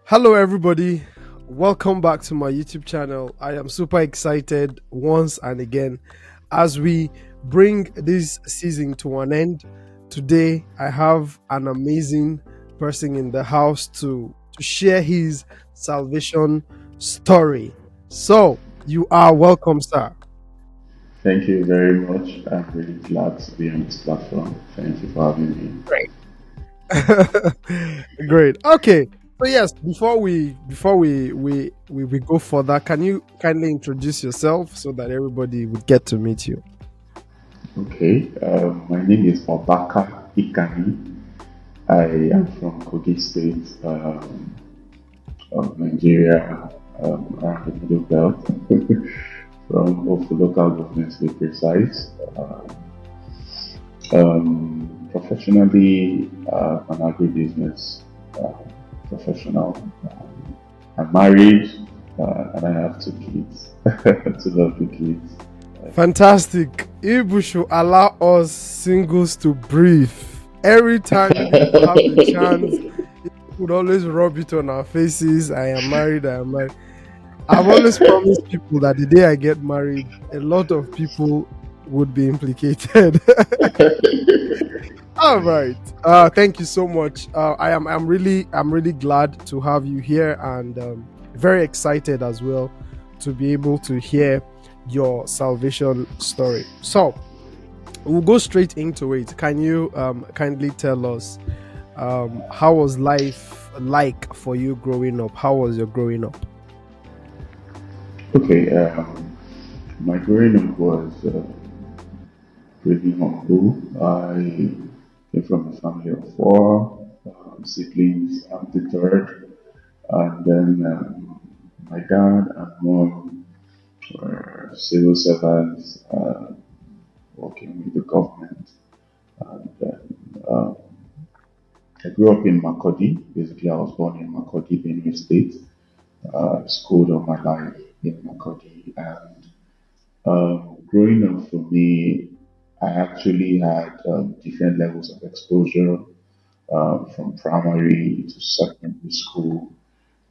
Hello, everybody. Welcome back to my YouTube channel. I am super excited once and again as we bring this season to an end. Today, I have an amazing person in the house to share his salvation story. So, you are welcome, sir. Thank you very much. I'm really glad to be on this platform. Thank you for having me. Great. Great. Okay. So yes, before we go further, can you kindly introduce yourself so that everybody would get to meet you? Okay, my name is Obaka Ikani. I am from Kogi State of Nigeria, around the Middle Belt, from Ofu local government to be precise. Professionally, an agribusiness uh, professional. I'm married and I have two kids, two lovely kids. Fantastic. Ibu should allow us singles to breathe. Every time you people have the chance, you would always rub it on our faces. I am married. I am married. I've always promised people that the day I get married, a lot of people would be implicated. All right. Thank you so much. I'm really glad to have you here and very excited as well to be able to hear your salvation story. So we'll go straight into it. Can you kindly tell us how was life like for you growing up? How was your growing up? Okay, my growing up was pretty humble. I came from a family of four siblings. I'm the third, and then my dad and mom were civil servants working with the government. And then I grew up in Makodi. Basically, I was born in Makodi, Benue State. Schooled all my life in Makodi, and growing up for me, I actually had different levels of exposure from primary to secondary school,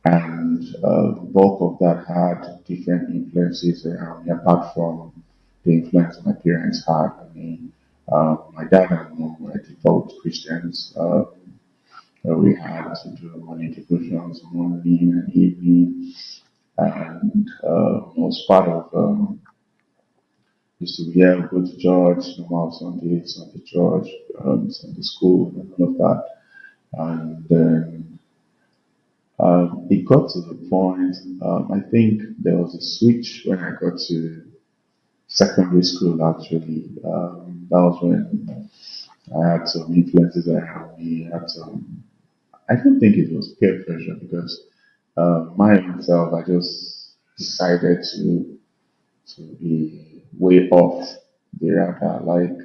and the bulk of that had different influences around me, apart from the influence my parents had on me. My dad and mom were devout Christians. We had to do morning devotions morning and evening, and was part of used to go to church, normal Sunday, Sunday church, Sunday school, and all of that. And then it got to the point, I think there was a switch when I got to secondary school actually. That was when I had some influences around me. I don't think it was peer pressure because myself, I just decided to be way off the radar, like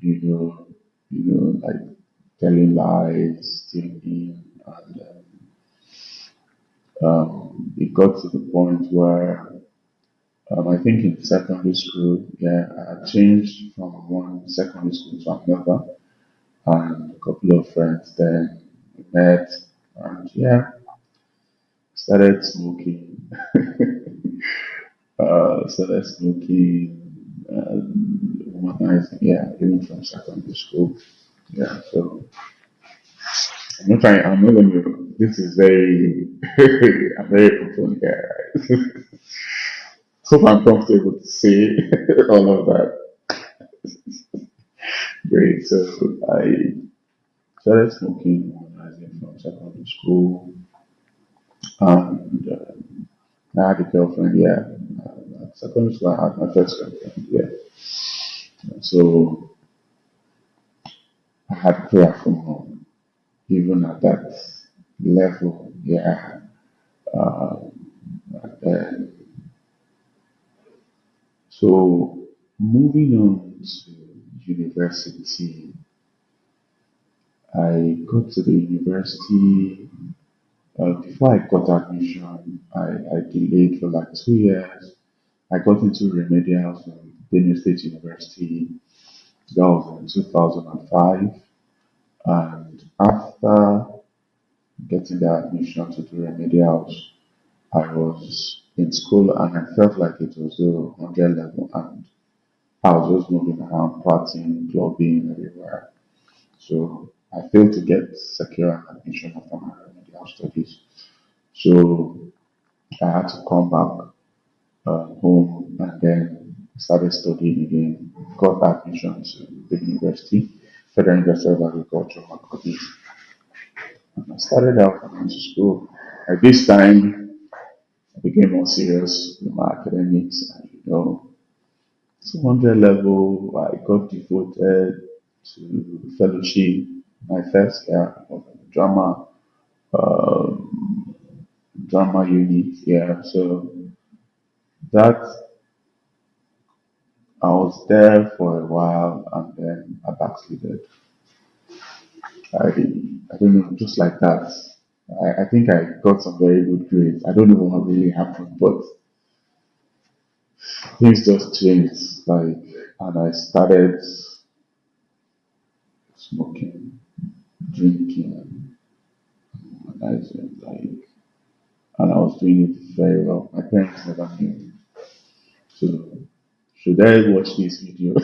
you know, like telling lies, stealing, and it got to the point where I think in secondary school, yeah, I changed from one secondary school to another, and a couple of friends then we met, and yeah, started smoking, started smoking, womanizing, yeah, even from secondary school. Yeah, so I'm not going to, this is very, I'm very open here, right? So I'm comfortable to say all of that. Great. So I started smoking when I was from secondary school, and I had a girlfriend, yeah. At secondary school, I had my first girlfriend, yeah. So I had prayer from home, even at that level, yeah. And so moving on to university, I got to the university. Before I got admission, I delayed for like 2 years. I got into remedial from Benue State University. That was in 2005. And after getting the admission to do remedials. I was in school and I felt like it was the 100 level, and I was just moving around, partying, clubbing everywhere. So I failed to get secure an admission after my remedial studies. So I had to come back home and then started studying again. Got admission to the university, Federal University of Agriculture, Makurdi. And I started out going to school. At this time, I became more serious with my academics, and 200 level, I got devoted to fellowship. My first year of drama, uh, drama unit. Yeah, so that I was there for a while, and then I backslided. I don't know, just like that. I think I got some very good grades. I don't know what really happened, but things just changed. Like, and I started smoking, drinking, and I was like, and I was doing it very well. My parents never knew. So, should I watch this video?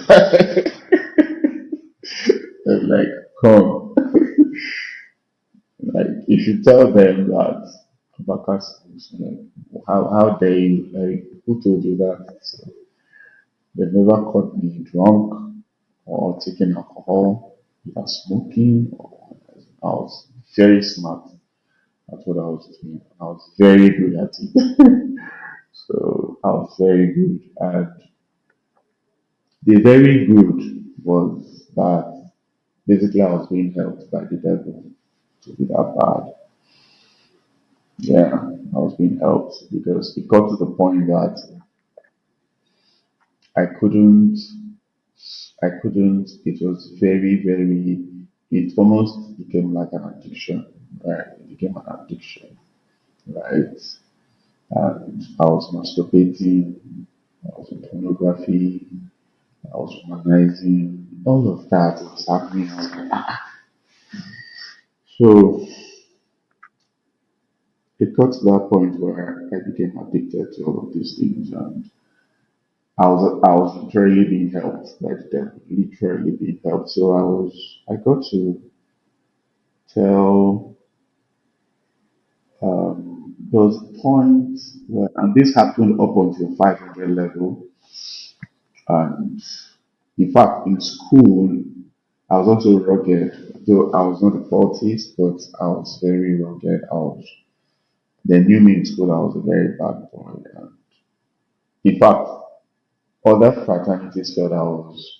They're like, come. Like, you should tell them that Obaka schools, how they, like, who told you that? So, they never caught me drunk or taking alcohol or smoking. I was very smart at what I was doing. I was very good at it. So I was very good. And the very good was that basically I was being helped by the devil to be that bad. Yeah, I was being helped because it got to the point that I couldn't, it was it almost became like an addiction, right? It became an addiction, right? And I was masturbating, I was in pornography, I was womanizing, all of that was happening. I was like, "Ah." So it got to that point where I became addicted to all of these things, and I was literally being helped by the devil, literally being helped. So I got to tell there was a point where, and this happened up until 500 level, and in fact in school I was also rugged, though I was not a cultist, but I was very rugged. They knew me in school, I was a very bad boy. And in fact, other fraternities felt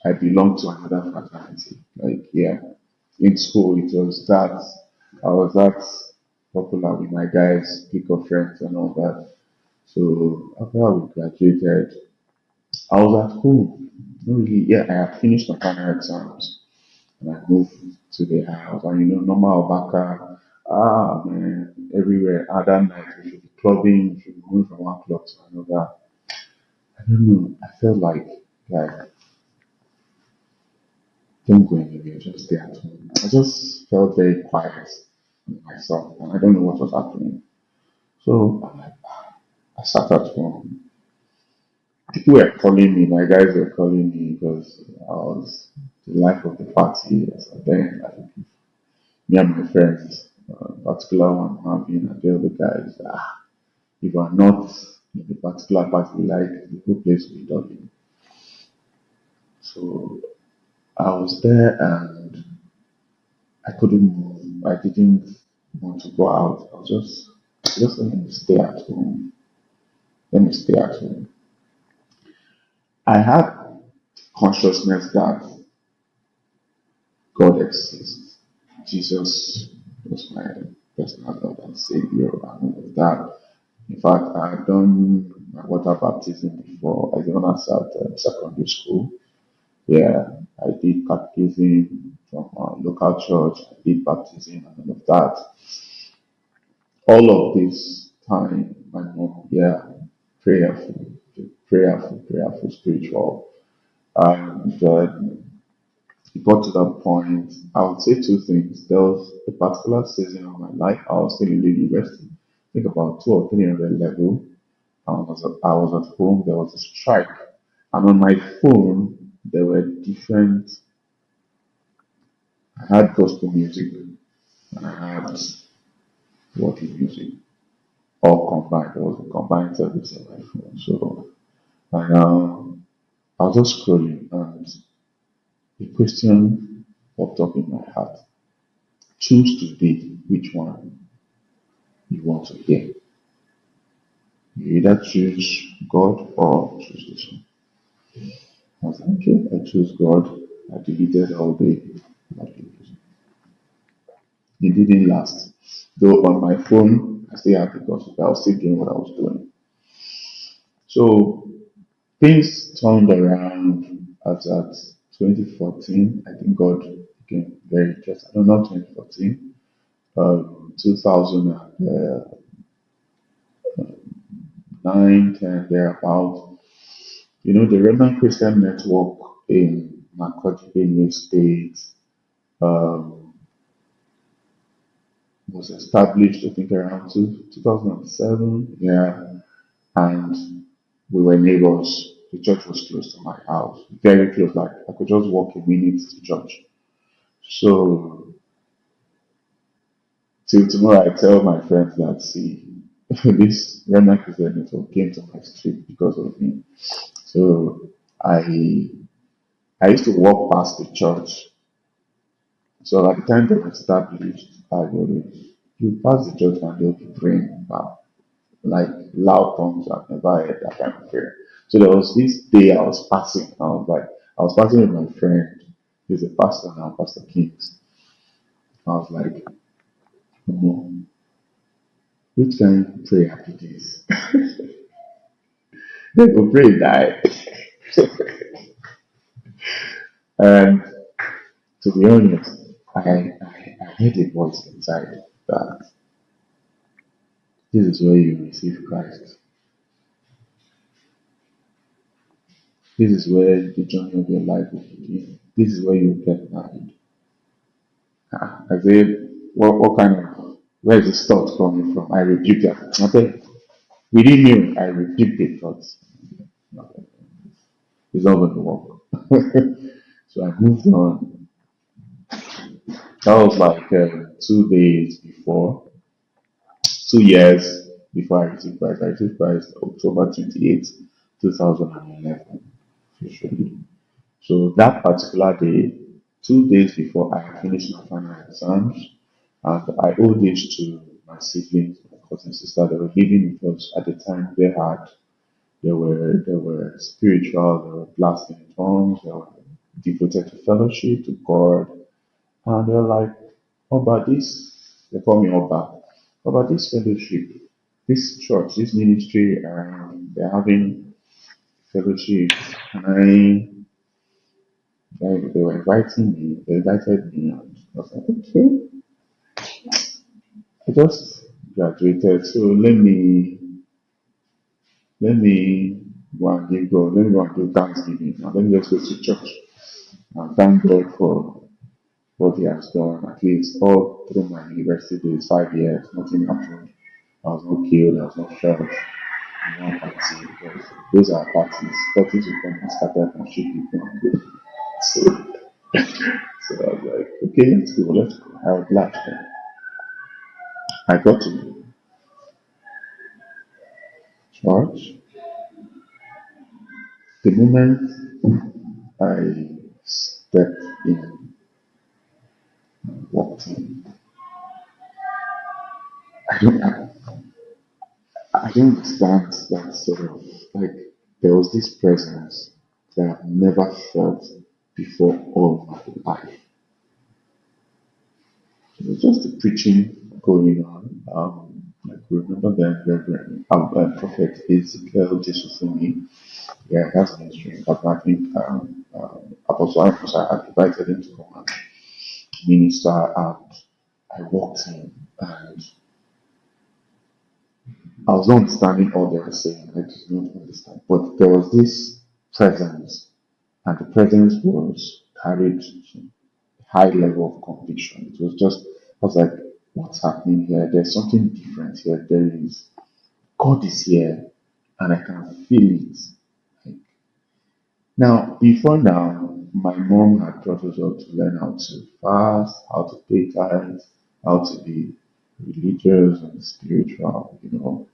I belonged to another fraternity. Like, yeah, in school it was that I was that popular with my guys, clique of friends and all that. So after we graduated, I was at home. Not really, yeah, I had finished my final exams and I moved to the house. And normal Obaka, man, everywhere. Other night we should be clubbing, we should be moving from one club to another. I don't know. I felt like, don't go anywhere, just stay at home. I just felt very quiet with myself, and I don't know what was happening. So I sat at home. People were calling me, my guys were calling me because I was the life of the party. So then, like, me and my friends, particular one, Marvin, and the other guys, if you are not in the particular party, like the whole place will be done. So I was there and I couldn't move. I didn't want to go out. I was just let me stay at home. Let me stay at home. I had consciousness that God exists. Jesus was my personal Lord and Savior and all of that. In fact, I had done my water baptism before. I done as at secondary school. Yeah, I did baptism from a local church. I did baptism and all of that. All of this time, my mom, yeah, prayerful, prayerful, spiritual. And It got to that point. I would say two things. There was a particular season of my life. I was still in the university. I think about 2 or 300 level. I was at home. There was a strike, and on my phone there were different. I had gospel music and I had worldly music all combined. There was a combined service on my phone. So and I was just scrolling, and a question popped up in my heart. Choose today which one you want to hear. You either choose God or choose this one. I was like, okay, I choose God. I deleted all the notifications. It didn't last. Though on my phone, I still had the gospel. I was still doing what I was doing. So things turned around at 2014. I think God became very interested. I don't know, 2014, 2009, 10, thereabout. You know, the Remnant Christian Network in Makoti, Benue State, um, was established, I think, around 2007. Yeah. And we were neighbors. The church was close to my house, very close. Like I could just walk a minute to church. So till tomorrow, I tell my friends that see this Remnant Christian Network came to my street because of me. So I I used to walk past the church. So at the time they were established, I would you pass the church and they'll be praying like loud tongues. I've never heard that kind of prayer. So there was this day I was passing. I was passing with my friend. He's a pastor now, Pastor Kings. I was like, "Omo, which kind of prayer be this? They go pray die." And to be honest, I heard a voice inside that this is where you receive Christ. This is where the journey of your life will begin. This is where you get married. I said, what kind of, where is this thought coming from? I rebuked that. I said, within me, I rebuked the thoughts. It's not going to work. So I moved on. That was like 2 days before, 2 years before I received Christ. I received Christ October 28th, 2011, officially. So that particular day, 2 days before I had finished my final exams, and I owe this to my siblings, my cousin and sister. They were living with us at the time. They were spiritual. They were blasting in tongues. They were devoted to fellowship, to God, and they're like, "What about this?" They call me Oba. What about this fellowship, this church, this ministry? They're having fellowship. And they were inviting me. They invited me, and I was like, okay. I just graduated, so let me go and give God. Let me go and do Thanksgiving. And let me just go to church and thank God for what He has done. At least all through my university days, 5 years, nothing happened. I was not killed. I was not shot in one party because those are parties. Parties will come and scatter and shoot people and go. So, so I was like, okay, let's go, let's go. I was glad. I got to church. The moment I stepped in, walked in, I don't, I, I don't understand that sort of like there was this presence that I've never felt before all my life. It was just the preaching going on. I could remember the Reverend Prophet Ezekiel Jesufumi. Yeah, that's ministry. But I think Apostle Amos, I had invited him to come and minister, and I walked in and I was not understanding all they were saying. I did not understand. But there was this presence, and the presence was carried some high level of conviction. It was just, I was like, what's happening here? There's something different here. God is here, and I can feel it. Like, now, before now, my mom had brought us up to learn how to fast, how to pay tithes, how to be religious and spiritual, and all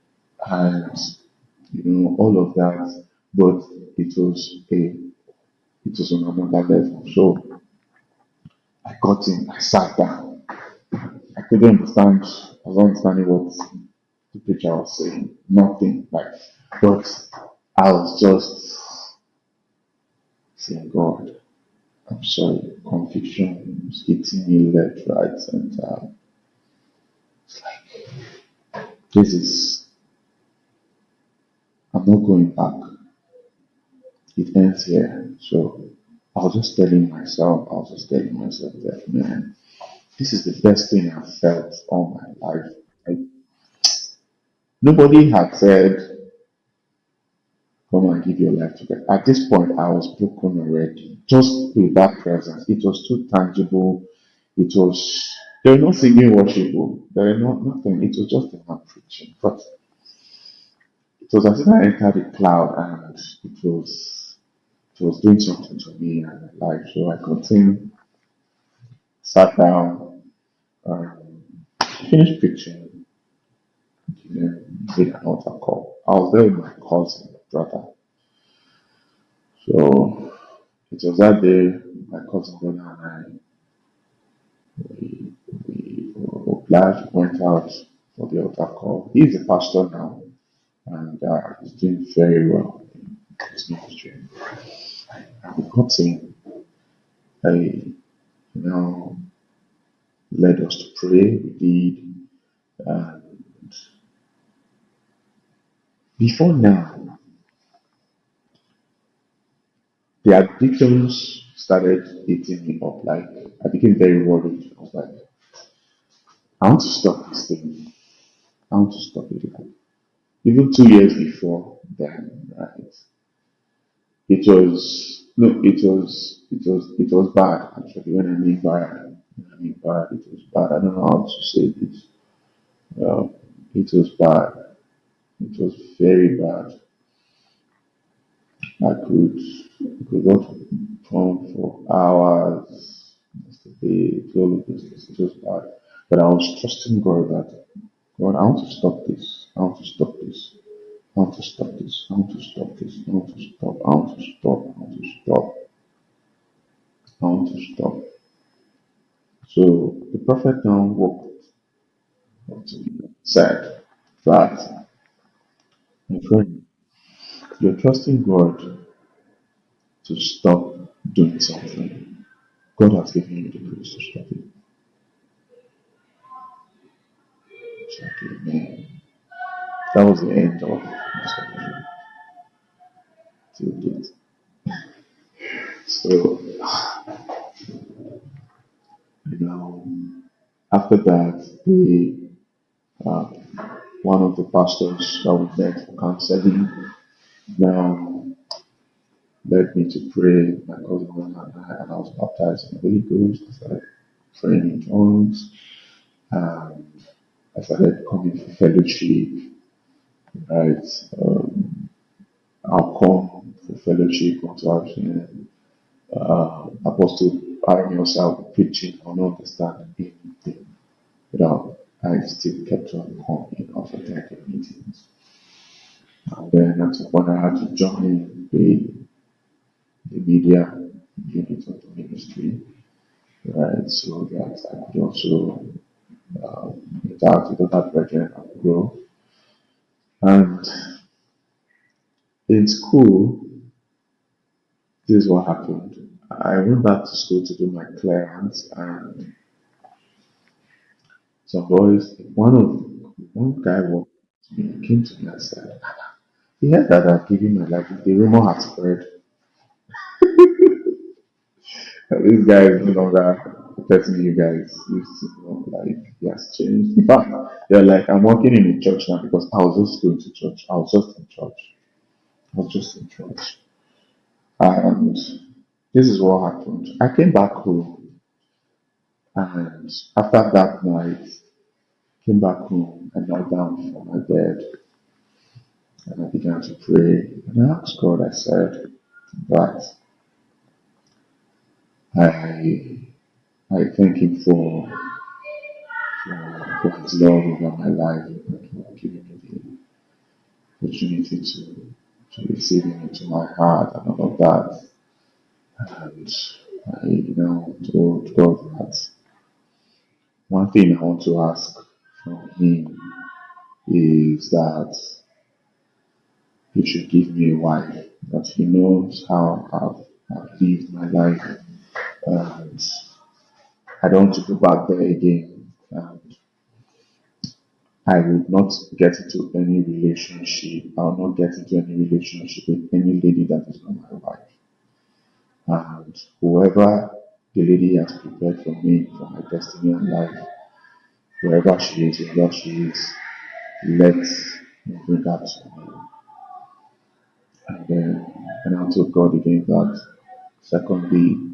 of that. But it was a it was on another level. So I got in, I sat down. I couldn't understand, I was not understanding what the preacher was saying. Nothing like, but I was just saying, God, I'm sorry, conviction is hitting me left, right, and it's like, this is, I'm not going back. It ends here. So I was just telling myself that, man, this is the best thing I've felt all my life. Like, nobody had said, come and give your life to God. At this point, I was broken already. Just with that presence, it was too tangible. It was, they were not singing worship, there were not nothing. It was just a man preaching. But it was as if I entered a cloud and it was doing something to me and my life. So I continued, sat down, um, finished preaching, did an altar call. I was there with my cousin, brother. So it was that day my cousin brother and I we obliged, went out for the altar call. He's a pastor now and he's doing very well in his ministry. And we got in, I now led us to pray. We did. And before now, the addictions started eating me up. Like, I became very worried. I was like, I want to stop this thing. I want to stop it. Like, even 2 years before then, right? It was bad actually. When I mean bad, it was bad. I don't know how to say this. It was bad. It was very bad. I could not come for hours, yesterday, all of this. It was bad. But I was trusting God that, God, I want to stop this. I want to stop this. I want to stop this. I want to stop this. I want to stop. I want to stop. I want to stop. I want to stop. So the prophet now walked up to me and said that, my friend, you're trusting God to stop doing something. God has given you the grace to stop it. It's like, amen. That was the end of my salvation till date. So, know, after that, uh, one of the pastors that we met for counseling now led me to pray. My cousin and I was baptized in the Holy Ghost. I started praying in tongues. And I started coming for fellowship, right? I'll come for fellowship, come to our Apostle Aramios out preaching on understand anything. But I still kept on coming after the meetings. And then at some point I had to join the media unit of the ministry, right? So that I could also interact with other brethren and grow. And in school, this is what happened. I went back to school to do my clearance, and some boys, one guy walked to me, came to me and said, he heard that I've given my life. The rumor had spread that this guy is no longer the person you guys used to know. Like, he has changed. In fact, they're like, I'm working in a church now because I was just going to church. I was just in church. I was just in church. And this is what happened. I came back home, and after that night, came back home and knelt down on my bed, and I began to pray. And I asked God, I said that I I thank Him for His love over my life and for giving me the opportunity to receive Him into my heart and all of that. And I, told God that one thing I want to ask from Him is that He should give me a wife, that He knows how I've lived my life, and I don't want to go back there again. And I would not get into any relationship. I will not get into any relationship with any lady that is not my wife. And whoever the lady has prepared for me, for my destiny and life, wherever she is, let me bring her to me. And then, and I told God again that, secondly,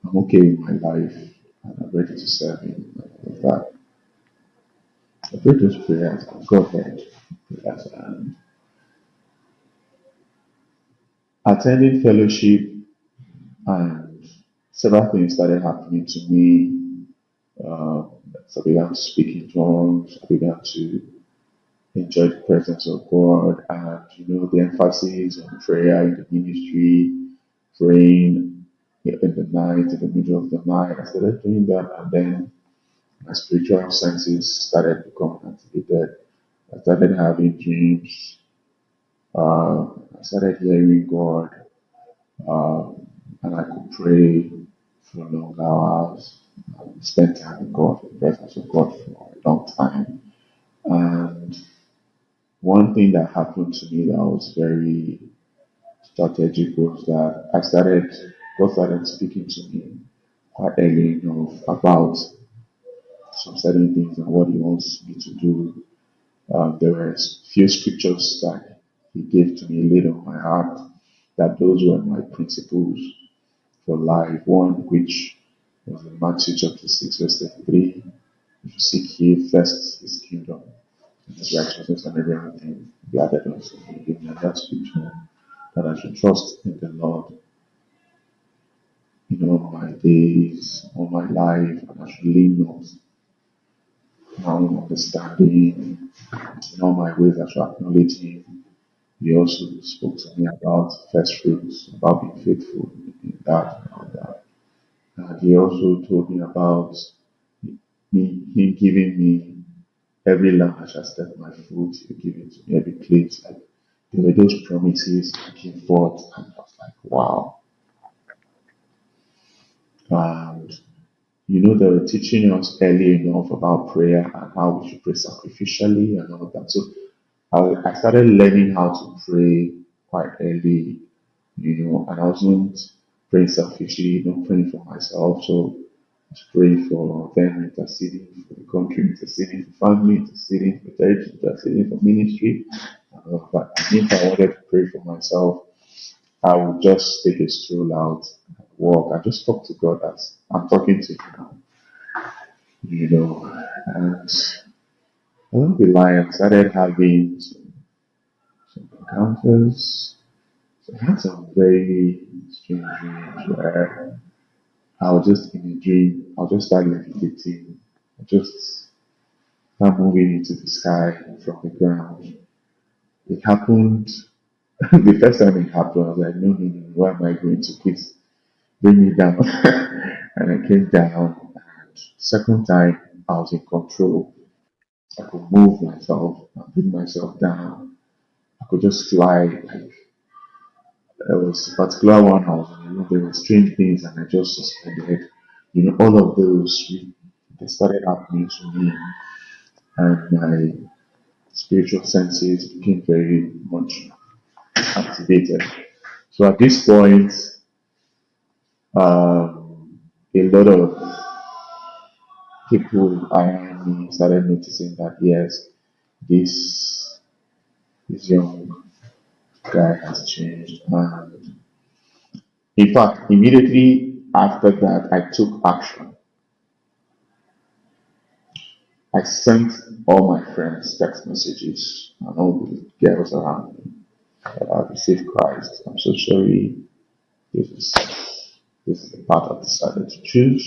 I'm okay with my life and I'm ready to serve Him. Like that. I prayed those prayers and God heard prayers, and attending fellowship, and several things started happening to me. So I began to speak in tongues. I began to enjoy the presence of God, and the emphasis on prayer in the ministry, praying in the night, in the middle of the night. I started doing that, and then my spiritual senses started becoming activated. I started having dreams. I started hearing God, and I could pray for long hours. Spend time with God, in the presence of God for a long time. And one thing that happened to me that was very strategic was that God started speaking to me quite early enough about some certain things and what He wants me to do. There were few scriptures that He gave to me laid on my heart, that those were my principles for life. One which was in Matthew chapter 6, verse 33. If you seek ye first His kingdom and His righteousness, and every other thing be added unto you. Give me that scripture that I should trust in the Lord in all my days, all my life, and I should lean not my own understanding. In all my ways, I shall acknowledge Him. He also spoke to me about first fruits, about being faithful in that and all that. And He also told me about Him giving me every land I shall step my foot, He'll give it to me, every place. Like, there were those promises that came forth, and I was like, wow. And they were teaching us early enough about prayer and how we should pray sacrificially and all of that. So I started learning how to pray quite early, and I wasn't praying selfishly, not praying for myself. So I was praying for them, interceding for the country, interceding for family, interceding for church, interceding for ministry, and all of that. And if I wanted to pray for myself, I would just take a stroll out and walk. I just talk to God as I'm talking to Him now, and along the line, I started having some encounters. So I had some very strange dreams where I was just in a dream, I'll just start levitating, I just start moving into the sky from the ground. It happened, the first time it happened, I was like, no, no, no, why am I going to please bring me down? And I came down, and second time, I was in control. I could move myself and bring myself down. I could just fly. Like, there was a particular one I was in a room, there were strange things, and I just suspended. All of those, they started happening to me, and my spiritual senses became very much activated. So at this point, a lot of people around me started noticing that yes, this young guy has changed, and In fact, immediately after that, I took action. I sent all my friends text messages and all the girls around me that I received Christ. I'm so sorry. This is this is the path I've decided to choose.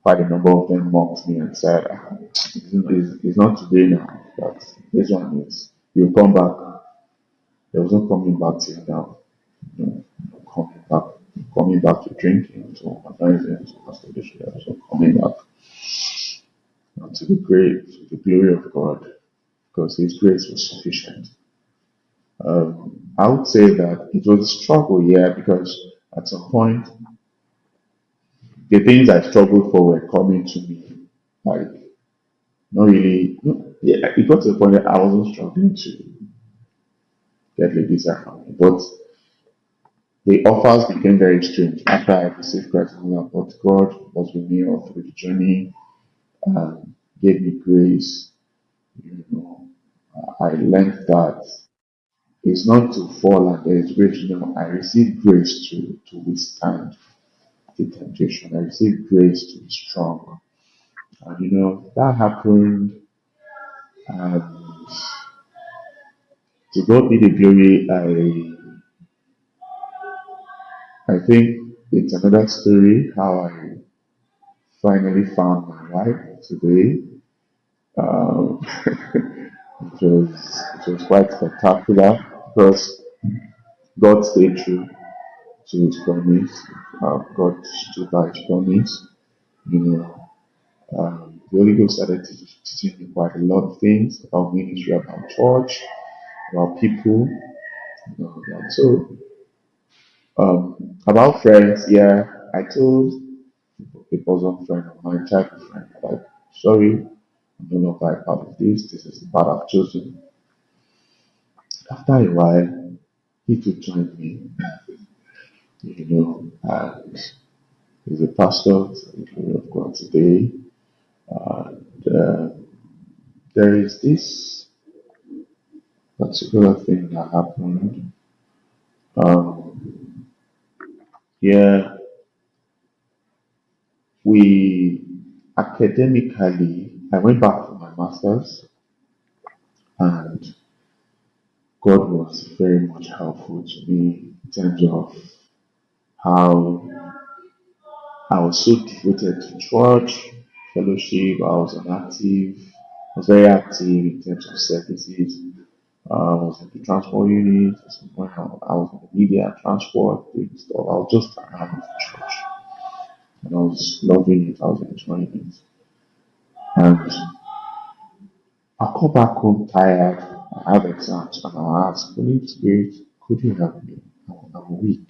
Quite a number of them mocked me and said, it's not today now, but this one is, you'll come back. There was no coming back till now. No coming back to drinking, to organizing, to masturbation. There was no coming back to the great, to the glory of God, because His grace was sufficient. I would say that it was a struggle, yeah, because at some point, the things I struggled for were coming to me. Like, not really, no, yeah, it got to the point that I wasn't struggling to get ladies around me. But the offers became very strange after I received Christ. But God was with me all through the journey, gave me grace. You know, I learned that it's not to fall and there is grace. I received grace to withstand the temptation. I received grace to be strong. And that happened. And to God be the glory. I think it's another story how I finally found my wife today. It was quite spectacular because God stayed true to His promise. God stood by His promise. You know, the Holy Ghost started teaching me quite a lot of things about ministry, about church, about people. And so about friends, yeah, I told a bosom friend of mine, childhood friend, like, sorry, I'm no longer a part of this. This is the path I've chosen. After a while, he too joined me, and he's a pastor to the glory of God today. And there is this particular thing that happened. Um, yeah, we academically, I went back for my master's, and God was very much helpful to me in terms of how I was so devoted to church, fellowship. I was an active, I was very active in terms of services. I was in the transport unit. At some point, I was in the media transport, doing stuff. I was just around the church, and I was loving it. I was enjoying it. And I come back home tired. I have exams, and I ask, Holy Spirit, could you help me? I'm weak,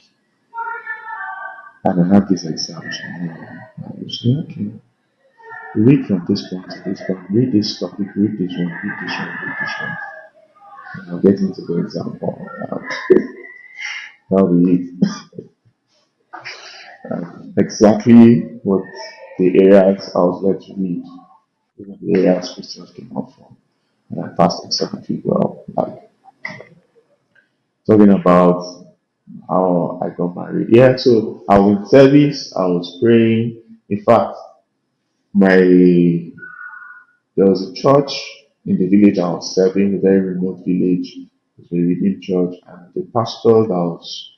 and I have these exams. And you say, okay, read from this point to this point, read this topic, read this one, read this one, read this one. And I'll get into the example. That'll be it. Exactly what the areas I was led to read, the areas Christians came up from. And I passed exceedingly well. Like talking about how I got married. Yeah, so I was in service, I was praying. In fact, my there was a church in the village I was serving, a very remote village. It was a redeemed church, and the pastor that was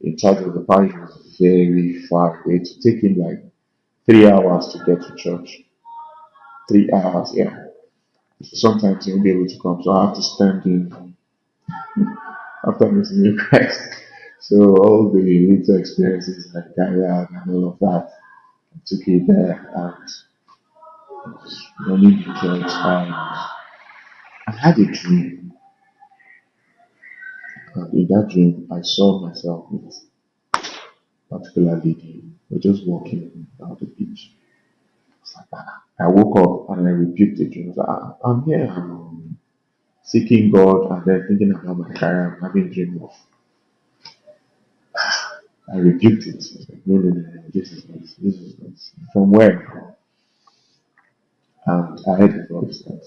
in charge of the parish was very far away. To take him like 3 hours to get to church. 3 hours, yeah. Sometimes he won't be able to come, so I have to stand in after meeting you guys. So all the little experiences like career and all of that, I took it there and was running the church, and I had a dream. And in that dream, I saw myself with a particular lady. We're just walking down the beach. It's like, I woke up and I rebuked the dream. I was like, I'm here, I'm seeking God, and then thinking about my career. I'm having a dream of. I rebuked it. I was like, no, no, no, no, this is not. This is not. From where? And I heard the voice that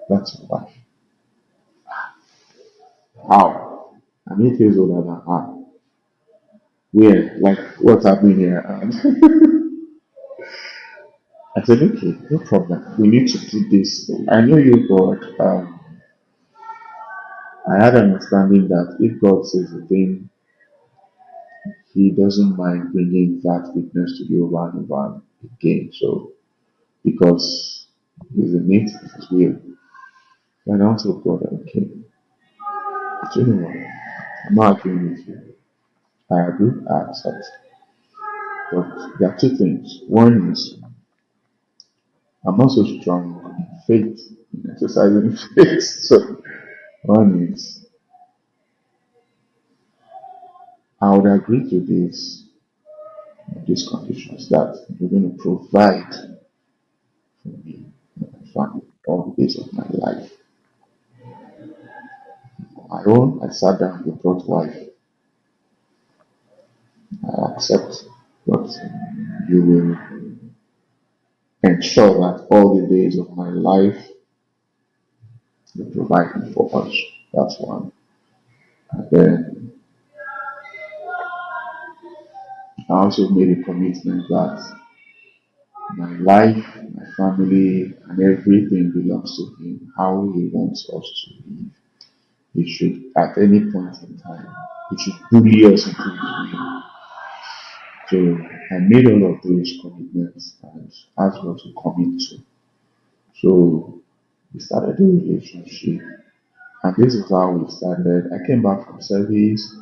that's your wife. How? I'm 8 years older than her. Where, like, what's happening here? And I said, okay, no problem. We need to do this. I know you, God. I had an understanding that if God says a thing, He doesn't mind bringing that witness to you over and over again. So, because He's in it, it's His will. And also, God, okay, so you know what? I'm not agreeing with you. I agree, I accept. But there are two things. One is, I'm not so strong in faith, in exercising faith. So, one is, I would agree to this, these conditions that you're going to provide for me and my family all the days of my life. On my own, I sat down with God's wife. I accept, but you will ensure that all the days of my life you provide for us. That's one. And then I also made a commitment that my life, my family, and everything belongs to Him. How He wants us to live. He should, at any point in time, He should bully us into His will. So I made all of those commitments and asked God to commit to. So we started a relationship, and this is how we started. I came back from service,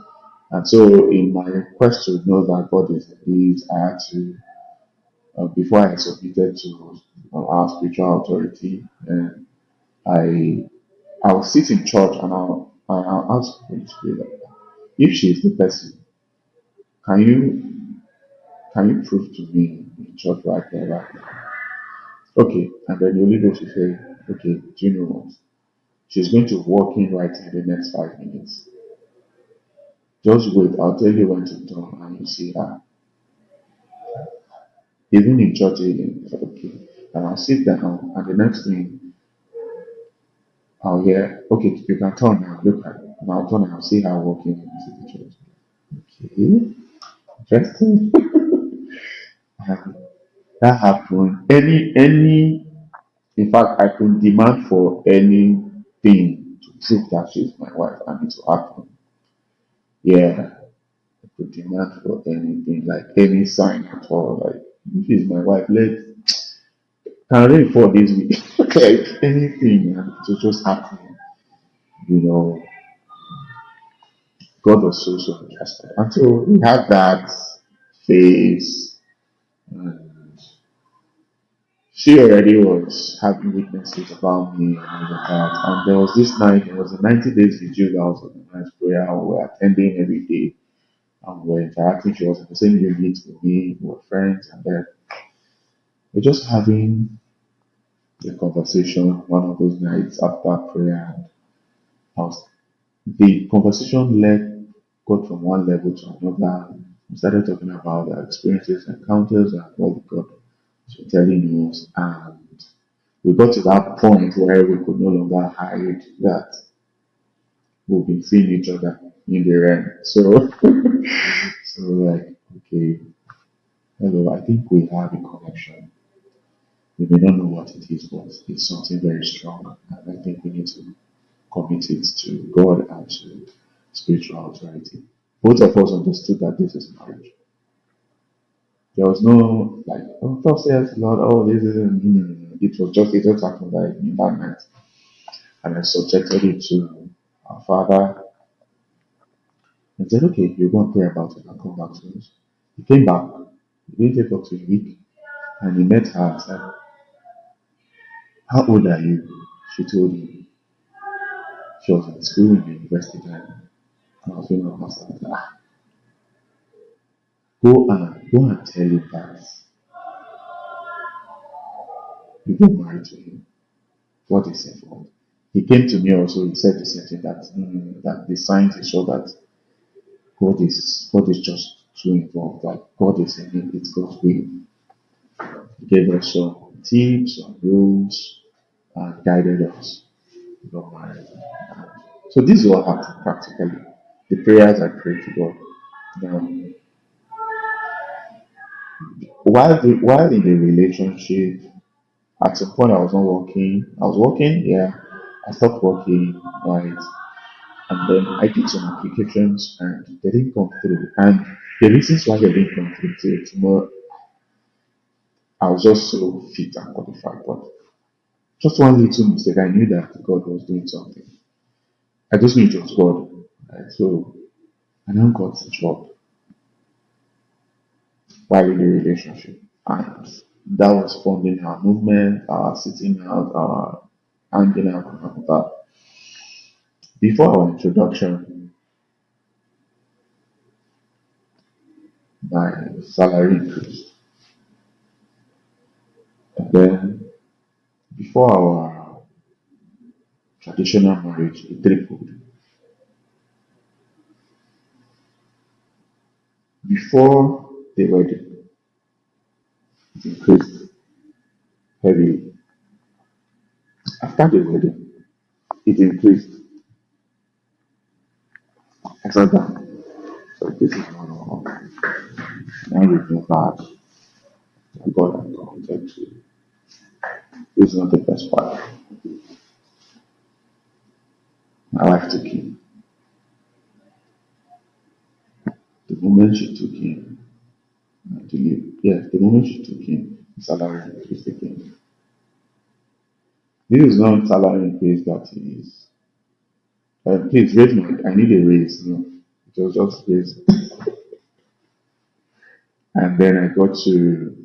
and so in my quest to know that God is, I had to, before I submitted to our spiritual authority, I I will sit in church and I'll ask Holy Spirit, if she is the person, can you prove to me in church right there, right now? Okay, and then the Holy Ghost will say, okay, do you know what? She's going to walk in right in the next 5 minutes. Just wait, I'll tell you when to turn and you see her. Even in church again, okay. And I'll sit down and the next thing I'll hear, okay, you can turn now, look at it. And I'll turn and I'll see her walking into the church. Okay, interesting. And that happened. In fact, I could demand for anything to prove that she's my wife and it will happen. Yeah, I could demand for anything, like any sign at all. Like, if she's my wife, can rain for this week. Like anything, and it will just happen. You know, God was so interested. And so we had that phase. And she already was having witnesses about me and all of that. And there was this night, it was a 90 days vigil that was organized prayer. We were attending every day and we were interacting. She was in the same unit with me, we were friends, and then we're just having a conversation one of those nights after prayer. And I was, the conversation led got from one level to another. We started talking about our experiences, encounters, and what God was telling us. And we got to that point where we could no longer hide that we've been seeing each other in the realm. So, so like, okay, hello, I think we have a connection. We may not know what it is, but it's something very strong. And I think we need to commit it to God and to spiritual authority. Both of us understood that this is marriage. There was no like, oh, thus says Lord, oh, this is no, no, no, no. It just happened like in that night. And I subjected it to our father and said, okay, you go and pray about it and come back to us. He came back, he didn't take up to a week, and he met her and said, how old are you? She told him she was in school in the university time. And I was doing a master's. Go and tell him that you get married to him. What is involved? He came to me also, he said the same thing that that the signs show that God is just too involved, like God is in it, it's God's will. He gave us some tips, some rules, and guided us. We got married. So this is what happened practically. The prayers I prayed to God. Now, While in the relationship, at some point I was not working. I was working, yeah. I stopped working, right? And then I did some applications and they didn't come through. And the reasons why they didn't come through, too, it's more, I was just so fit and qualified. But just one little mistake, I knew that God was doing something. I just knew it was God. Right? So I now got the job while in the relationship. And that was funding our movement, our sitting out, our hanging out, and all that. Before our introduction, my salary increased. And then before our traditional marriage, it tripled. Before the wedding, it increased heavily. After the wedding, it increased. I said that. So this is not normal. Now we know that God has committed to. This is not the best part. My wife took him. The moment she took him to leave, yes, the moment she took him, the salary increased again. This is not salary increase that is. Please raise my. I need a raise. No, it was just raise. And then I got to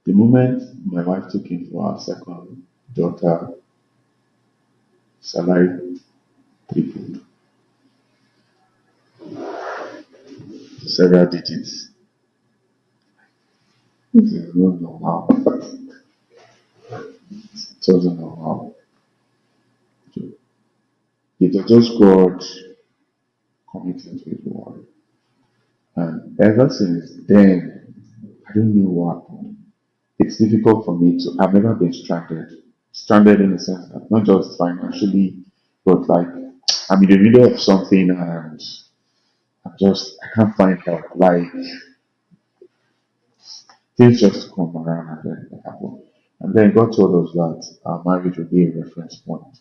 the moment my wife took him for our second daughter, salary tripled to several digits. This is not normal. It wasn't normal. It was just God committing to his word. And ever since then, I don't know what happened. It's difficult for me to, I've never been stranded. Stranded in the sense that not just financially, but like I'm in the middle of something and I can't find help. Like things just come around and then they happen. And then God told us that our marriage will be a reference point.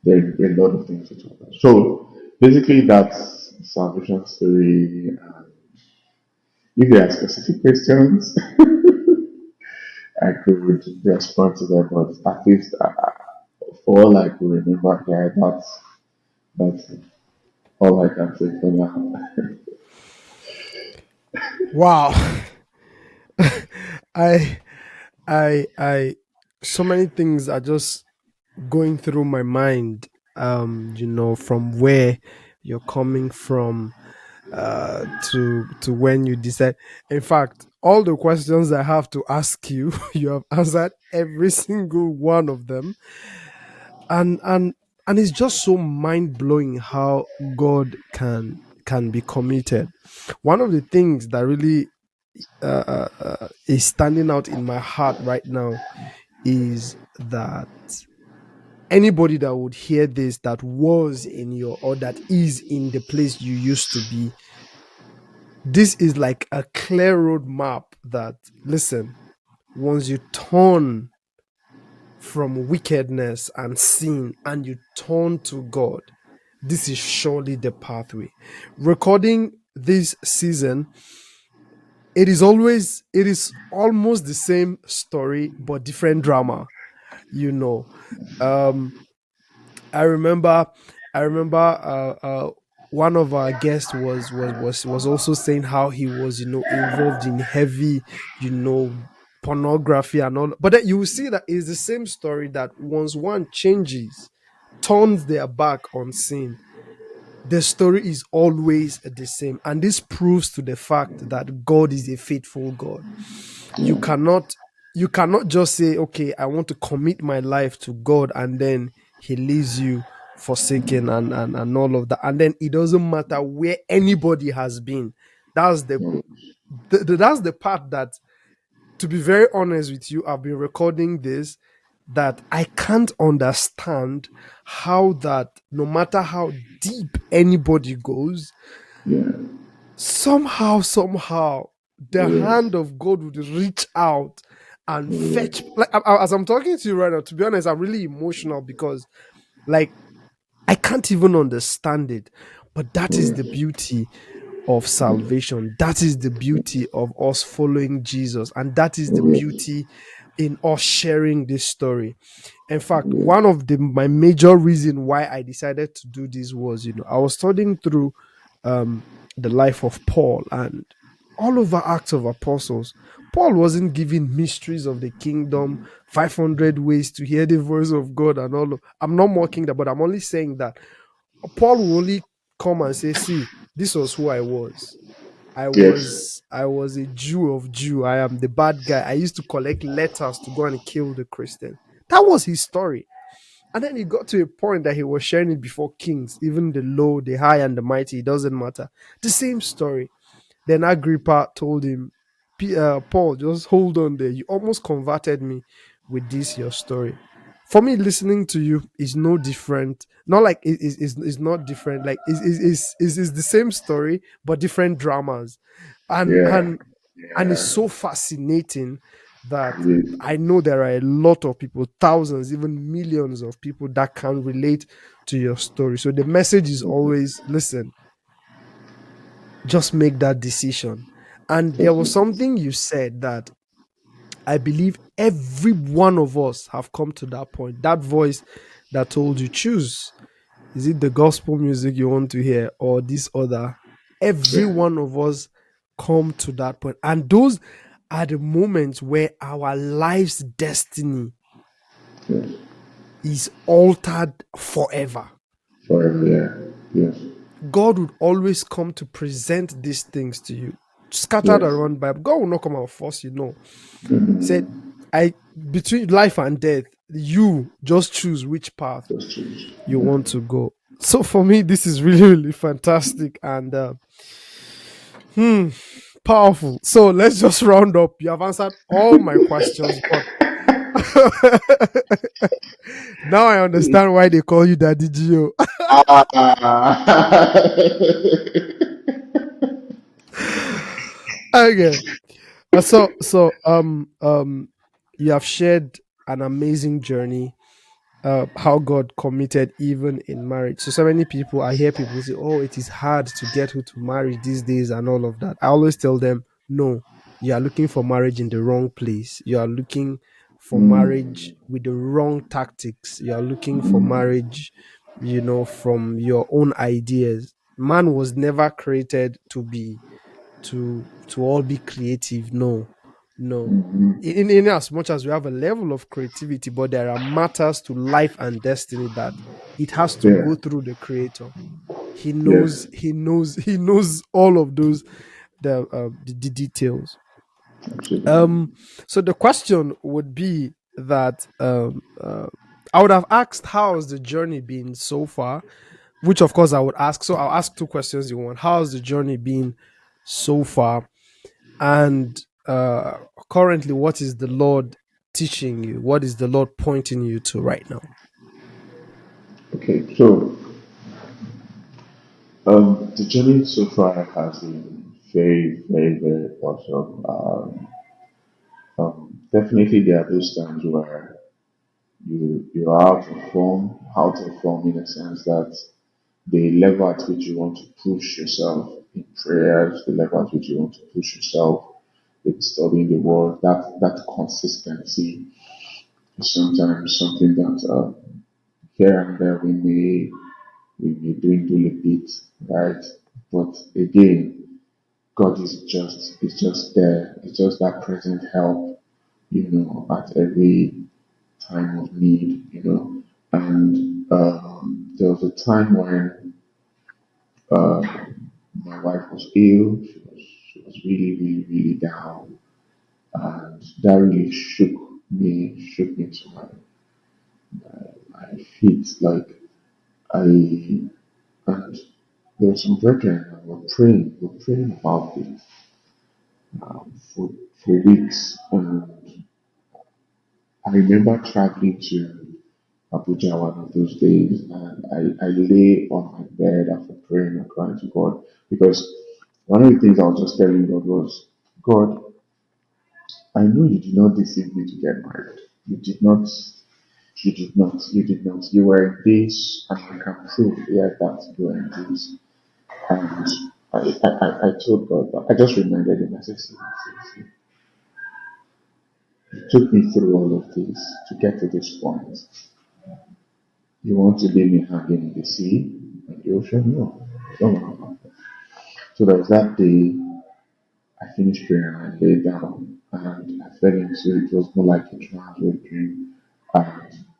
There are a lot of things to talk about. So basically, that's salvation story. If there are specific questions, I could respond to them, but at least for all I could remember here, that's all I can say for now. Wow. I I so many things are just going through my mind, from where you're coming from, to when you decide. In fact, all the questions I have to ask you, you have answered every single one of them. And and and it's just so mind-blowing how God can be committed. One of the things that really is standing out in my heart right now is that anybody that would hear this, that was in your, or that is in the place you used to be, this is like a clear roadmap that, listen, once you turn from wickedness and sin and you turn to God, this is surely the pathway. Recording this season, it is almost the same story but different drama, you know. Um I remember, I remember one of our guests was also saying how he was, involved in heavy, pornography and all. But then you will see that it's the same story, that once one changes, turns their back on sin, the story is always the same. And this proves to the fact that God is a faithful God. You Yeah, cannot you cannot just say, okay, I want to commit my life to God, and then he leaves you forsaken, and all of that. And then it doesn't matter where anybody has been. That's yeah, that's the part that, to be very honest with you, I've been recording this. that I can't understand how that no matter how deep anybody goes, Yeah. somehow Oh the yes. hand of God would reach out and Oh yes. fetch. Like as I'm talking to you right now, to be honest, I'm really emotional because like I can't even understand it. But that Oh is the yes. beauty of salvation. That is the beauty of us following Jesus. And that is the Oh yes. beauty in us sharing this story. In Oh fact, yes. one of my major reason why I decided to do this was, I was studying through um, the life of Paul and all over Acts of Apostles. Paul wasn't giving mysteries of the kingdom, 500 ways to hear the voice of God, and all. I'm not mocking that, but I'm only saying that Paul will only come and say, "See, this was who I was. Yes. I was a Jew of Jew. I am the bad guy. I used to collect letters to go and kill the Christian." That was his story. And then he got to a point that he was sharing it before kings, even the low, the high, and the mighty. It doesn't matter. The same story. Then Agrippa told him, Paul, just hold on there. You almost converted me with this, your story. For me, listening to you is no different. Not like it's not different. Like it's the same story, but different dramas. And Yeah. and and it's Yeah. so fascinating that It is. I know there are a lot of people, thousands, even millions of people that can relate to your story. So the message is always listen, just make that decision. And there Just was make it. something you said that I believe every one of us have come to that point. That voice that told you, choose. Is it the gospel music you want to hear or this other? Every Yeah. one of us come to that point. And those are the moments where our life's destiny Yes. is altered forever. Forever. Yeah. Yes. God would always come to present these things to you, scattered Yes. around Bible. God will not come and force you. No, He said, Mm-hmm. I between life and death, you just choose which path Just choose. you Yeah. want to go. So for me, this is really, really fantastic and hmm, powerful. So let's just round up. You have answered all my questions, but now I understand why they call you Daddy Gio. Ah. Okay. So you have shared an amazing journey, how God committed even in marriage. So many people, I hear people say, "Oh, it is hard to get who to marry these days," and all of that. I always tell them, "No, you are looking for marriage in the wrong place. You are looking for Mm, marriage with the wrong tactics. You are looking for marriage, from your own ideas. Man was never created to all be creative. No, no. In as much as we have a level of creativity, but there are matters to life and destiny that it has to yeah. go through the creator. He knows, Yes. he knows all of those, the details. Absolutely. So the question would be that I would have asked how's the journey been so far, which of course I would ask. So I'll ask two questions in one. How's the journey been so far? And currently, what is the Lord teaching you? What is the Lord pointing you to right now? Okay. So, the journey so far has been very, very, very awesome. Definitely, there are those times where you're out of form in a sense that the level at which you want to push yourself in prayers, the level at which you want to push yourself in studying the word, that consistency is sometimes something that here and there we may dwindle a bit, right? But again, God is just there. It's just that present help, at every time of need, And there was a time when my wife was ill. She was really, really, really down, and that really shook me to my feet. Like I and there were some brethren that were praying about it for weeks, and I remember traveling to Abuja one of those days, and I lay on my bed after praying and crying to God because one of the things I was just telling God was, God, I know you did not deceive me to get married. You did not. You did not. You did not. You were in this, and I can prove here that you were in this. And I told God that. I just reminded him. I said, see, you took me through all of this to get to this point. You want to leave me hanging in the sea and the ocean? No. I don't want to happen. So there was that day I finished praying and I lay down and I fell into it. Was more like a trance or a dream. And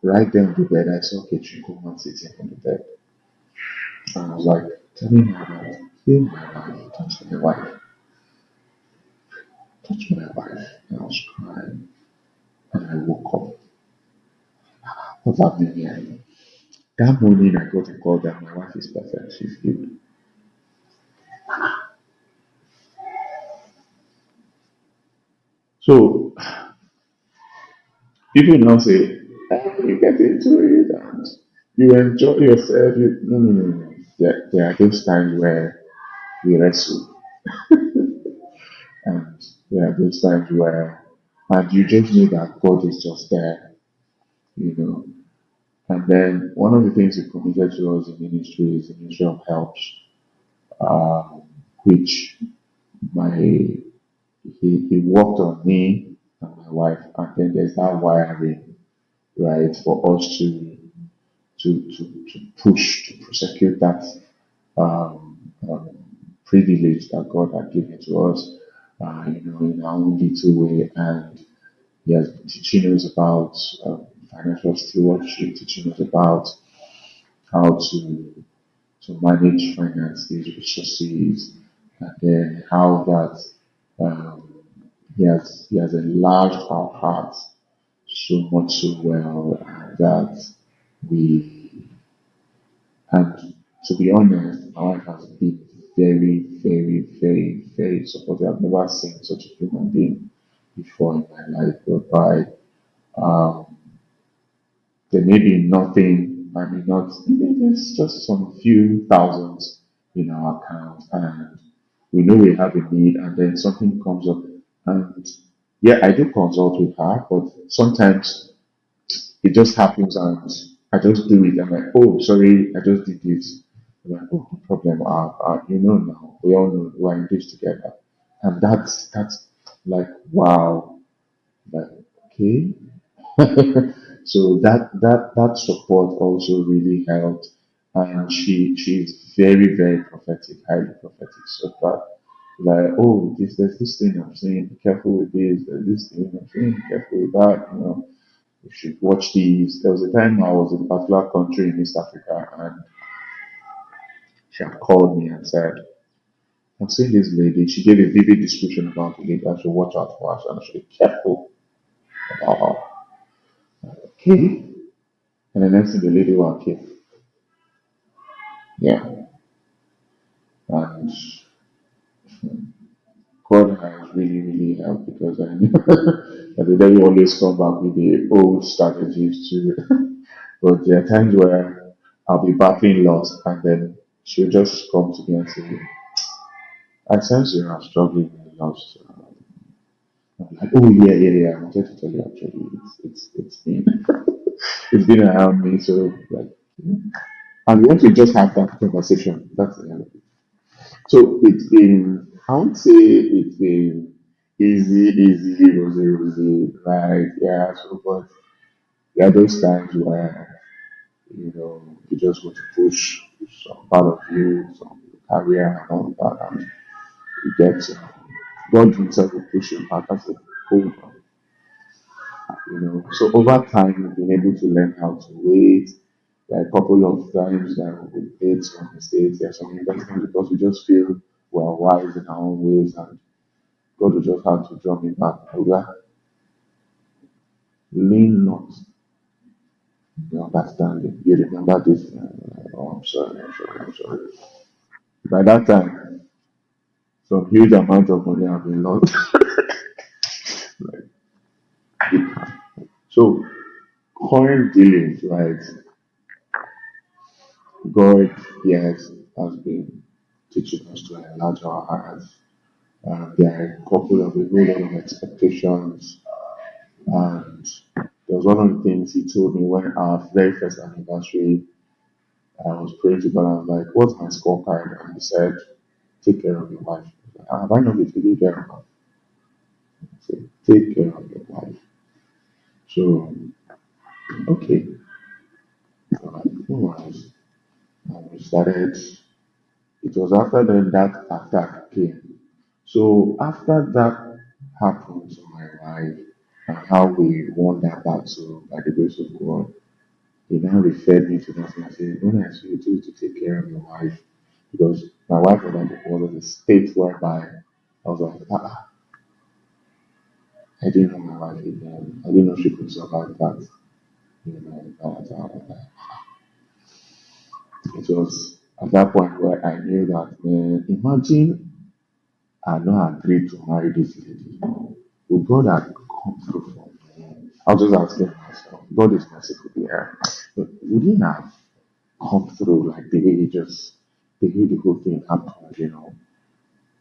right there on the bed, I saw Kitchen Coleman sitting on the bed. And I was like, telling her that, heal my wife, touch my wife, touch my wife. And I was crying. And I woke up. What's happening here? That morning, I got a call that my wife is perfect. She's healed. So people now say, oh, you get into it and you enjoy yourself. No, no, no, no. There are those times where we wrestle, and there are those times where, and you just know that God is just there, you know. And then one of the things He committed to us in ministry is the ministry of helps, which my he worked on me and my wife, and then there's that wiring, right, for us to push to prosecute that um, um, privilege that God had given to us, in our own little way. And He has been teaching us about financial stewardship, teaching us about how to manage finances, resources, and then how that he has enlarged our hearts so much so well that we and to be honest, my wife has been very, very, very, very supportive. I've never seen such a human being before in my life, whereby there may be nothing, I mean, not, maybe there's just some few thousands in our account, and we know we have a need, and then something comes up. And yeah, I do consult with her, but sometimes it just happens and I just do it. I'm like, oh, sorry, I just did this. I'm like, oh, no problem. Now, we all know we're in this together. And that's like, wow, like, okay. So that support also really helped. And she's very, very prophetic, highly prophetic. So that like, oh, there's this thing I'm saying, be careful with this, there's this thing I'm saying, be careful with that. You should watch these. There was a time I was in a particular country in East Africa and she had called me and said, I'm seeing this lady. She gave a vivid description about the lady. I should watch out for her and I should be careful about her. Okay. And the next thing the lady was okay. Yeah. And God has really, really helped because I knew that the devil always come back with the old strategies too. But there are times where I'll be battling lost and then she'll just come to me and say, I sense you are struggling with loss. I'm like, oh yeah, yeah, yeah. I wanted to tell you actually, it's been it's been around me. So like, and we want to just have that conversation. That's the end of it. So it's been, I would say it's been easy, rosy, right? Yeah. So, but there are those times where you just want to push some part of you, some career and all that, and you get God Himself will push your heart as a whole. So over time, we've been able to learn how to wait. There are a couple of times that we made some mistakes, there are some investments because we just feel we're wise in our own ways, and God will just have to draw me back. Oga, lean not your understanding. You remember this? Oh, I'm sorry, I'm sorry, I'm sorry. By that time, some huge amount of money have been lost. So current dealings, right? God, yes, has been teaching us to enlarge our hearts. There are a couple of a whole lot of expectations, and there was one of the things he told me when our very first anniversary. I was praying to God. I was like, "What's my scorecard?" And he said, "Take care of your wife." Have I not been taking care of her? I said, "Take care of your wife." So, okay, so like, no worries. And we started. It was after then that attack came. So after that happened to my wife and how we won that battle by the grace of God, he now referred me to that and said, "When I ask you to take care of your wife," because my wife was in a state whereby I was like, I didn't know my wife again. I didn't know she could survive that. You know, it was at that point where I knew that, man, imagine I not agreed to marry this lady. Would God have come through for me? I was just asking myself, God is merciful here. But would he have come through like the way the whole thing happened, you know?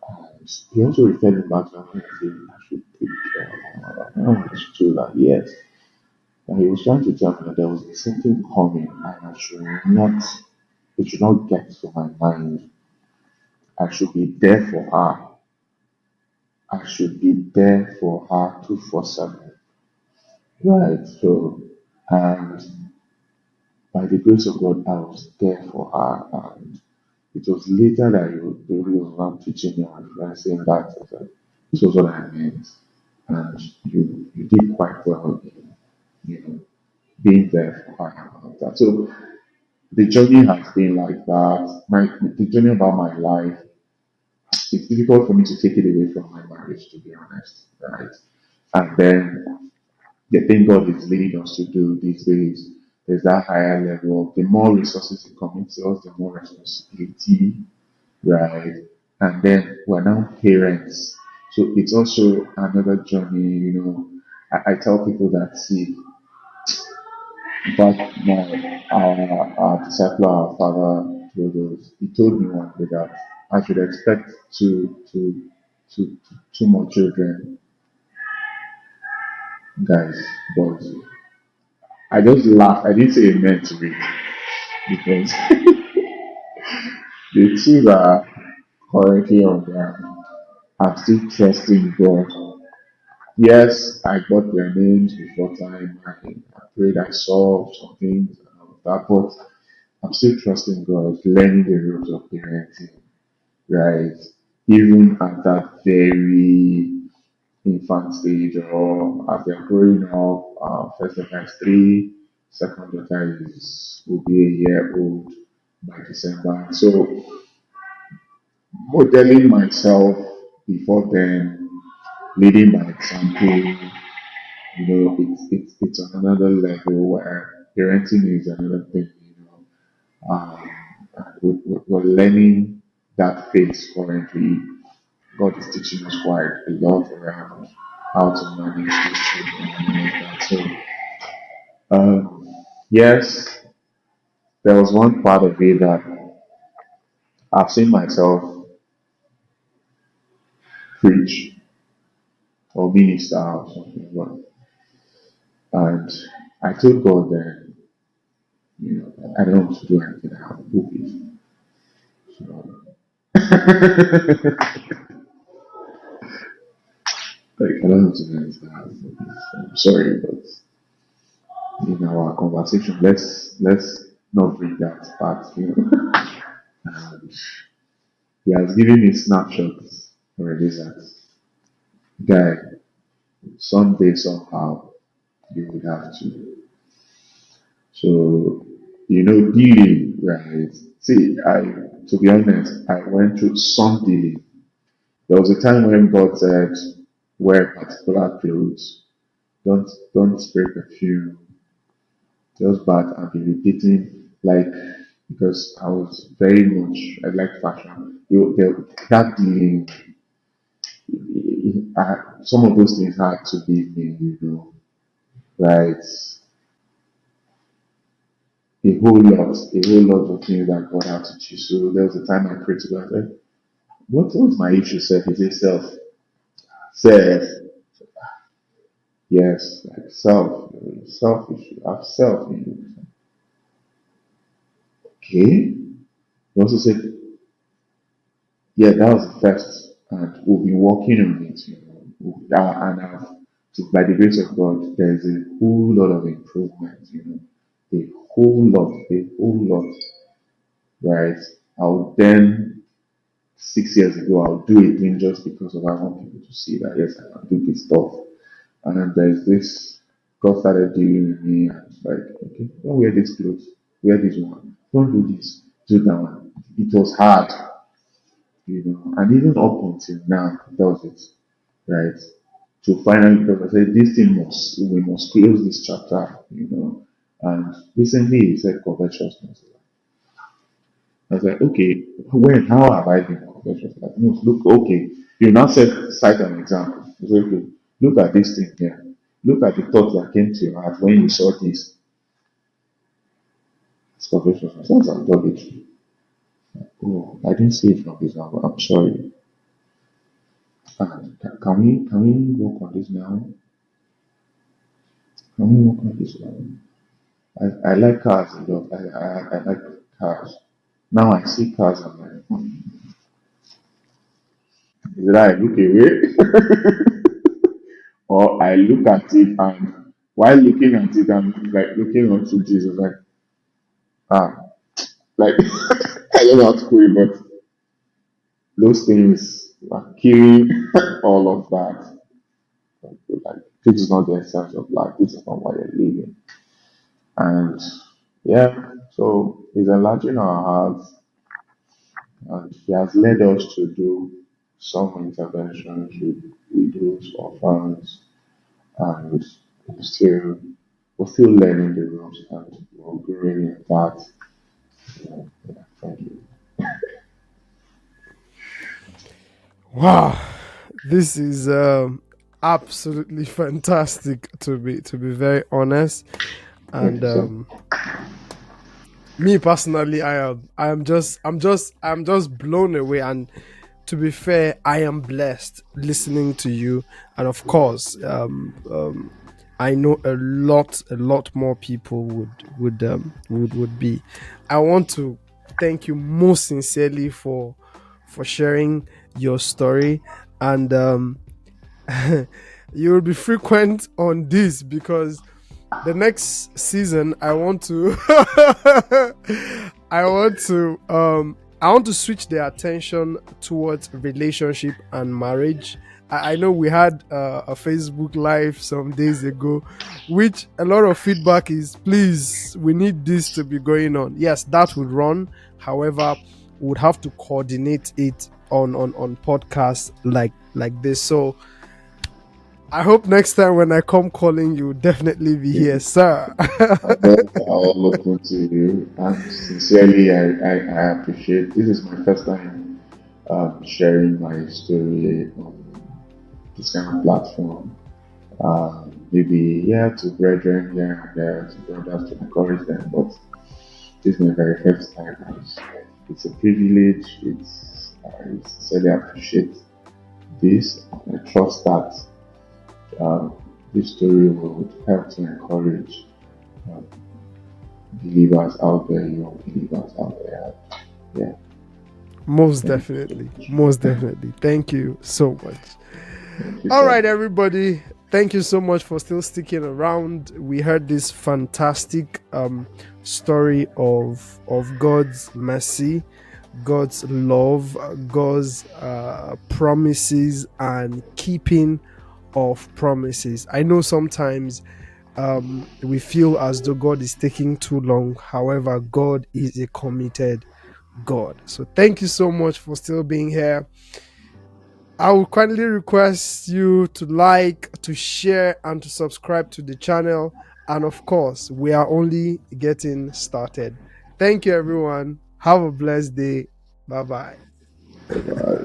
And he also referred me back to me and said, I should take care of my mother. I understood that, yes. And he was trying to tell me that there was something coming and it should not get to my mind. I should be there for her. I should be there for her 247. Right. So, and by the grace of God, I was there for her. And it was later that he was around teaching me and saying that this was what I meant. And you did quite well in, you know, being there for her and all of that. So the journey has been like that. The journey about my life, it's difficult for me to take it away from my marriage, to be honest. Right. And then the thing God is leading us to do these days, there's that higher level. The more resources you commit to us, the more responsibility, right? And then we're now parents. So it's also another journey, you know. I tell people that, see, but our disciple, our father, told us, he told me one day that I should expect two more children, guys, boys. I just laughed. I didn't say amen to it because the two that are currently on ground, I'm still trusting God. Yes, I got their names before time. I prayed, I saw some things and all of that, but I'm still trusting God, learning the rules of parenting, right? Even at that very infant stage or as they're growing up, first daughter is 3, second daughter is will be a year old by December. So modeling myself before then, leading by example, you know, it's on another level where parenting is another thing, you know. And we're learning that phase currently. God is teaching us quite a lot around how to manage these children and all of that. So, yes, there was one part of it that I've seen myself preach or minister or something, and I told God that, you know, I don't want to do anything. I have a pulpit. So, like, I don't want to do anything. I have a pulpit. I'm sorry, but in our conversation, let's not bring that part, you know. And he has given me snapshots already that, guy, someday, somehow, you would have to. So, you know, dealing, right? See, to be honest, I went through some dealing. There was a time when God said, wear particular clothes, don't spray perfume, just bath and be repeating, like, because I was very much, I like fashion. That dealing, some of those things had to be me, you know. right? A whole lot of things that God had to teach. So there was a time I prayed to God, like, what's my issue, self? Is it self? Self, yes, like self issue. I have self in you. Okay. He also said, yeah, that was the first, and we'll be working on it, And by the grace of God, there's a whole lot of improvement, a whole lot, right? I'll then 6 years ago, I'll do it thing just because of I want people to see that yes, I can do this stuff. And then there's this God started dealing with me and it's like, okay, don't wear this clothes, wear this one, don't do this, do that one. It was hard, and even up until now, that was it, right? To finally, because I said this thing we must close this chapter, And recently he said covetousness. I was like, okay, when, how have I been covetous? Like, no, look, okay, you now cite an example. It's okay, look at this thing here. Look at the thoughts that came to your heart when you saw this. It's covetousness. That's idolatry. Oh, I didn't see it from this angle. I'm sorry. Can we work on this now? Can we work on this now? I like cars a lot. I like cars. Now I see cars, I'm like, is it I look away or I look at it and while looking at it, I'm like looking onto Jesus, like, ah, like, I don't know how to put it, but those things are killing all of that. Like, this is not the essence of life. This is not why you're living. And yeah, so it's enlarging our hearts and he has led us to do some interventions with widows, orphans, and still we're still learning the ropes and we're growing in that. Yeah, thank you. Wow, this is absolutely fantastic to be very honest. Thank And you, sir. me personally, I'm just blown away. And to be fair, I am blessed listening to you. And of course, I know a lot more people would be. I want to thank you most sincerely for sharing your story. And you will be frequent on this because the next season I want to I want to switch the attention towards relationship and marriage. I know we had a Facebook live some days ago, which a lot of feedback is, please, we need this to be going on. Yes, that would run. However, we would have to coordinate it on podcasts like this. So I hope next time when I come calling, you will definitely be here, sir. My doors are all open to you, and sincerely, I appreciate. This is my first time sharing my story on this kind of platform. Maybe yeah, to brethren here and there, to brothers to encourage them, but this is my very first time. It's a privilege. I sincerely appreciate this. I trust that um, this story will help to encourage um, believers out there, young believers out there. Yeah, Most thank you so definitely. much. Most definitely. Thank you so much. Thank you, All sir. right, everybody. Thank you so much for still sticking around. We heard this fantastic story of God's mercy, God's love, God's promises, and keeping of promises. I know sometimes we feel as though God is taking too long. However, God is a committed God. So thank you so much for still being here. I will kindly request you to like, to share, and to subscribe to the channel. And of course, we are only getting started. Thank you, everyone. Have a blessed day. Bye bye. Bye.